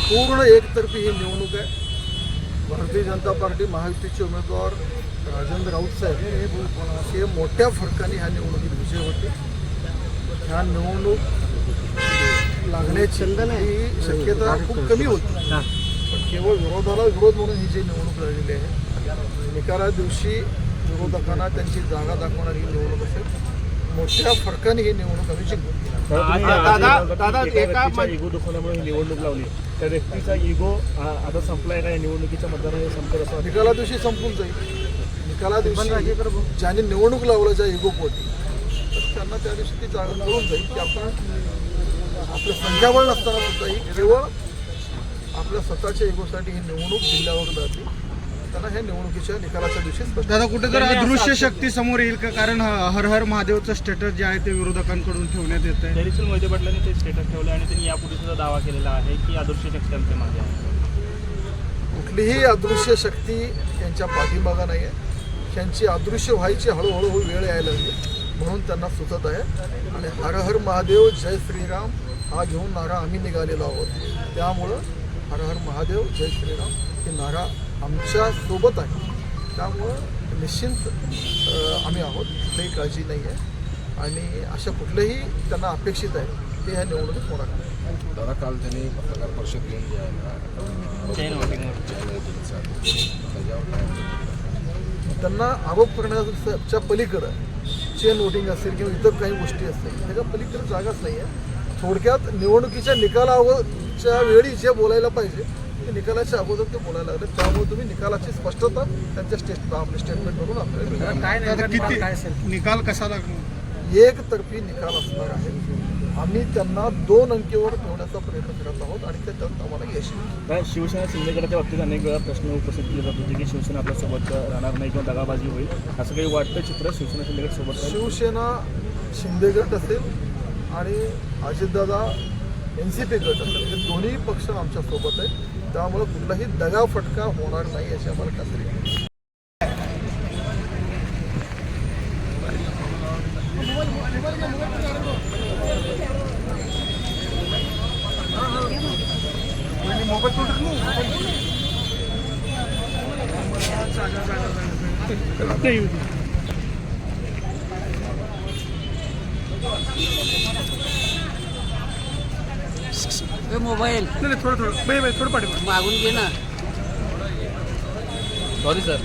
पूर्ण एकतर्फी ही निवडणूक आहे. भारतीय जनता पार्टी महायुतीचे उमेदवार राजेंद्र राऊत साहेब हे मोठ्या फरकाने ह्या निवडणुकीत विजय होते. ह्या निवडणूक लागण्याची ही शक्यता खूप कमी होती, पण केवळ विरोधाला विरोध म्हणून ही जी निवडणूक लढलेली आहे, निकाला दिवशी विरोधकांना त्यांची जागा दाखवणारी ही निवडणूक असेल. मोठ्या फरकाने ही निवडणूक आम्ही जिंकू. दादा एका इगो दुखवल्यामुळे ही निवडणूक लावली, त्या व्यक्तीचा इगो आता संपलाय का? या निवडणुकीच्या मतदानाने संपत असं निकाला दिवशी संपून जाईल. निकाला दिवशी ज्यांनी निवडणूक लावलं ज्या इगो पोटी, तर त्यांना त्या दिवशी ती जागा कळून जाईल की आपण आपलं संख्याबळ नसताना सुद्धा ही केवळ आपल्या स्वतःच्या इगोसाठी ही निवडणूक जिल्ह्यावर जाते. त्यांना ह्या निवडणुकीच्या निकालाच्या दिवशीच दादा कुठेतरी अदृश्य शक्ती समोर येईल का? कारण हर हर महादेवचं स्टेटस जे आहे ते विरोधकांकडून ठेवण्यात येत आहे. तरीसुद्धा मोहिते पाटलांनी ते स्टेटस ठेवलं आणि त्यांनी यापूर्वी सुद्धा दावा केलेला आहे की अदृश्य शक्ती आमच्या मागे आहे. कुठलीही अदृश्य शक्ती यांच्या पाठीमागा नाही आहे. त्यांची अदृश्य व्हायची हळूहळू वेळ यायला लागली म्हणून त्यांना सुचत आहे. आणि हर हर महादेव जय श्रीराम हा घेऊन नारा आम्ही निघालेलो आहोत. त्यामुळं हर हर महादेव जय श्रीराम हे नारा आमच्या सोबत आहे. त्यामुळं निश्चिंत आम्ही आहोत, कुठलीही काळजी नाही आहे. आणि अशा कुठल्याही त्यांना अपेक्षित आहे ते ह्या निवडणुकीत होणार आहे. दादा काल त्यांनी पत्रकार परिषद घेऊन त्यांना आरोप करण्याच्या पलीकडं चेन वोटिंग असेल किंवा इतर काही गोष्टी असतील त्याच्या पलीकडे जागाच नाही आहे. थोडक्यात निवडणुकीच्या निकालाच्या वेळी जे बोलायला पाहिजे ते निकालाच्या अगोदर ते बोलायला लागले. त्यामुळे तुम्ही निकालाची स्पष्टता त्यांच्या आपल्या स्टेटमेंटवरून आपल्याला किती निकाल कसा लागणार? एकतर्फी निकाल असणार आहे. आम्ही त्यांना 2 अंकीवर ठेवण्याचा प्रयत्न करत आहोत आणि त्याच्यात आम्हाला यश येईल. शिवसेना शिंदेगडाच्या बाबतीत अनेक वेळा प्रश्न उपस्थित केले जात होते की शिवसेना आपल्यासोबत राहणार नाही किंवा दगाबाजी होईल, असं काही वाटतं चित्र शिवसेना शिंदेगड सोबत? शिवसेना शिंदेगड असेल आणि अजितदादा NCP गट असेल हे दोन्ही पक्ष आमच्यासोबत आहेत. त्यामुळे कुठलाही दगाफटका होणार नाही याची आम्हाला खात्री आहे. मोबाईल थोडं पाठवा मागून घे ना. Sorry sir.